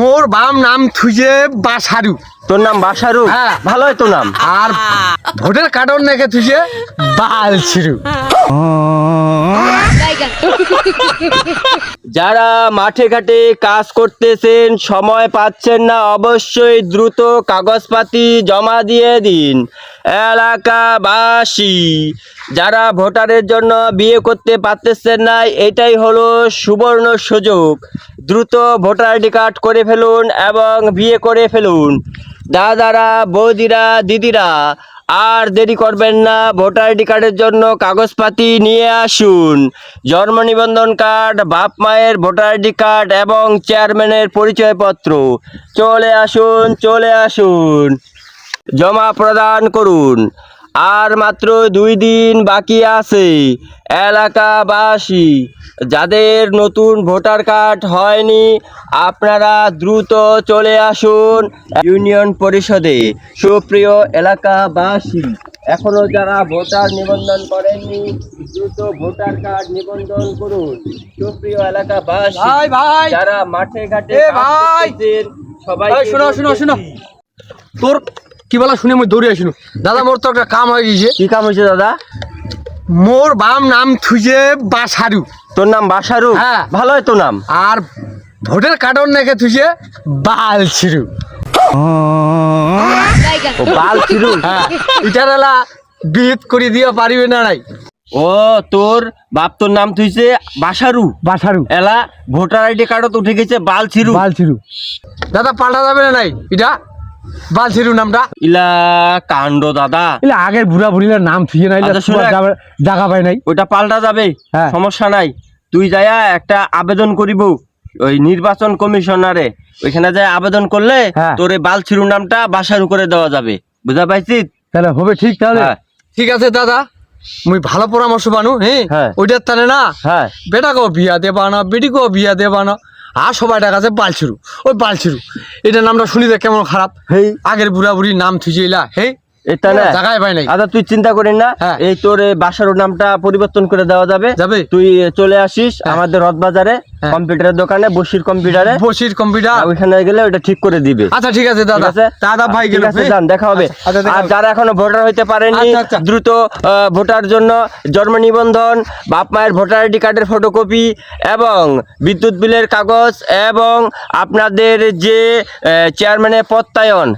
মোর বাম নাম থুইছে বাসারু। তোর নাম বাসারু? হ্যাঁ। ভালোই তো নাম। আর ভোটের কার্ডর নাকি থুইছে বালছিরু। যারা মাঠে ঘাটে কাজ করতেছেন, সময় পাচ্ছেন না, অবশ্যই দ্রুত কাগজপাতি জমা দিয়ে দিন। এলাকাবাসী যারা ভোটারের জন্য বিয়ে করতে পারতেছেন না, এটাই হলো সুবর্ণ সুযোগ। দ্রুত ভোটার আইডি কার্ড করে ফেলুন এবং বিয়ে করে ফেলুন। দাদারা, বৌদিরা, দিদিরা, আর দেরি করবেন না। ভোটার আইডি কার্ডের জন্য কাগজপাতি নিয়ে আসুন। জন্ম নিবন্ধন কার্ড, বাপ মায়ের ভোটার আইডি কার্ড এবং চেয়ারম্যানের পরিচয়পত্র। চলে আসুন, চলে আসুন, জমা প্রদান করুন। আর মাত্র 2 দিন বাকি আছে। এলাকাবাসী যাদের নতুন ভোটার কার্ড হয়নি, আপনারা দ্রুত চলে আসুন ইউনিয়ন পরিষদে। সুপ্রিয় এলাকাবাসী, এখনো যারা ভোটার নিবন্ধন করেননি, দ্রুত ভোটার কার্ড নিবন্ধন করুন। সুপ্রিয় এলাকাবাসী, ভাই ভাই, যারা মাঠে ঘাটে এ ভাই, সবাই শোনো তোর কি বলা শুনে মই দৌড়ে আসিনু। দাদা মোর তো একটা কাম হয়ে গেছে। কি কাম হয়েছে দাদা? মোর বাম নাম থুইছে বাসারু। তোর নাম বাসারু? হ্যাঁ। ভালোই তো নাম। আর ভোটের কার্ডর নাকি থুইছে বালছিরু। বালছিরু? হ্যাঁ, ইটার এলা বিহিত করে দিয়া পারিবে না নাই। ও, তোর বাপ তোর নাম থুইছে বাসারু? বাসারু এলা ভোটার আইডি কার্ডত উঠে গেছে বালছিরু। বালছিরু। দাদা পাল্টা যাবে না নাই এটা বালছিরু নামটা? ইলা কাণ্ড দাদা। এলে আগের বুড়া বুড়িলার নাম থুইয়ে নাই, আচ্ছা, শুনে জায়গা পাই নাই। ওইটা পাল্টা যাবে, হ্যাঁ। সমস্যা নাই। তুই যাইয়া একটা আবেদন করিব ওই নির্বাচন কমিশনারে। ওইখানে যায় আবেদন করলে হ্যাঁ। তোর এই বালছিরু নামটা বাসারু করে দেওয়া যাবে। বুঝা পাইছিস? তাহলে হবে ঠিক। তাহলে হ্যাঁ। ঠিক আছে দাদা, মুই ভালো পরামর্শ বানু। হ্যাঁ। ওইটার তানে না হ্যাঁ। বেটাকেও বিয়া দেবা না, বেটিকেও বিয়া দেবা না, আর সবাই ডাকাছে বালছিরু। ওই বালছিরু এটা নামটা শুনিতে কেমন খারাপ। হেই, আগের বুড়া বুড়ির নাম থুইছে ইলা। এটা না জায়গায় পাই নাই। আচ্ছা, তুই চিন্তা করিস না। হ্যাঁ। এই তোর এই বাসারু নামটা পরিবর্তন করে দেওয়া যাবে। যাবে? তুই চলে আসিস হ্যাঁ। আমাদের রথবাজারে হ্যাঁ। কম্পিউটারের দোকানে, বসির কম্পিউটারে। বসির কম্পিউটার। ওইখানে গেলে ওটা ঠিক করে দিবে। আচ্ছা ঠিক আছে দাদা। ঠিক আছে? দাদা ভাই ঠিক গেল। আছে, যান, দেখা হবে। আচ্ছা, দেখা আর হবে। যারা এখনো ভোটার হইতে পারেননি, আচ্ছা, আচ্ছা। দ্রুত ভোটার জন্য জন্ম নিবন্ধন, বাপ মায়ের ভোটার আইডি কার্ডের ফটোকপি এবং বিদ্যুৎ বিলের কাগজ এবং আপনাদের যে চেয়ারম্যানের প্রত্যয়ন,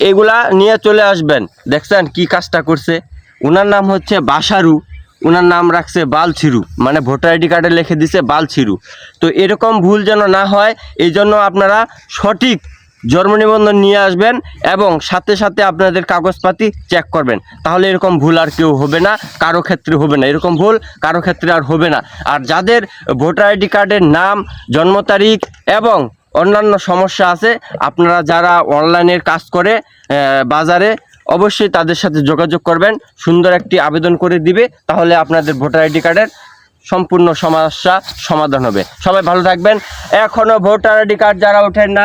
এগুলা নিয়ে চলে আসবেন। দেখছেন কি কাজটা করছে? ওনার নাম হচ্ছে বাসারু, ওনার নাম রাখছে বালছিরু, মানে ভোটার আইডি কার্ডে লিখে দিছে বালছিরু। তো এরকম ভুল যেন না হয়, এই জন্য আপনারা সঠিক জন্ম নিবন্ধন নিয়ে আসবেন এবং সাথে সাথে আপনাদের কাগজপাতি চেক করবেন। তাহলে এরকম ভুল আর কেউ হবে না, কারো ক্ষেত্রে হবে না। এরকম ভুল কারো ক্ষেত্রে আর হবে না। আর যাদের ভোটার আইডি কার্ডের নাম, জন্ম তারিখ এবং অন্যান্য সমস্যা আছে, আপনারা যারা অনলাইনের কাজ করে বাজারে, অবশ্যই তাদের সাথে যোগাযোগ করবেন। সুন্দর একটি আবেদন করে দিবে, তাহলে আপনাদের ভোটার আইডি কার্ডের সম্পূর্ণ সমস্যা সমাধান হবে। সবাই ভালো থাকবেন। এখনও ভোটার আইডি কার্ড যারা ওঠেন না,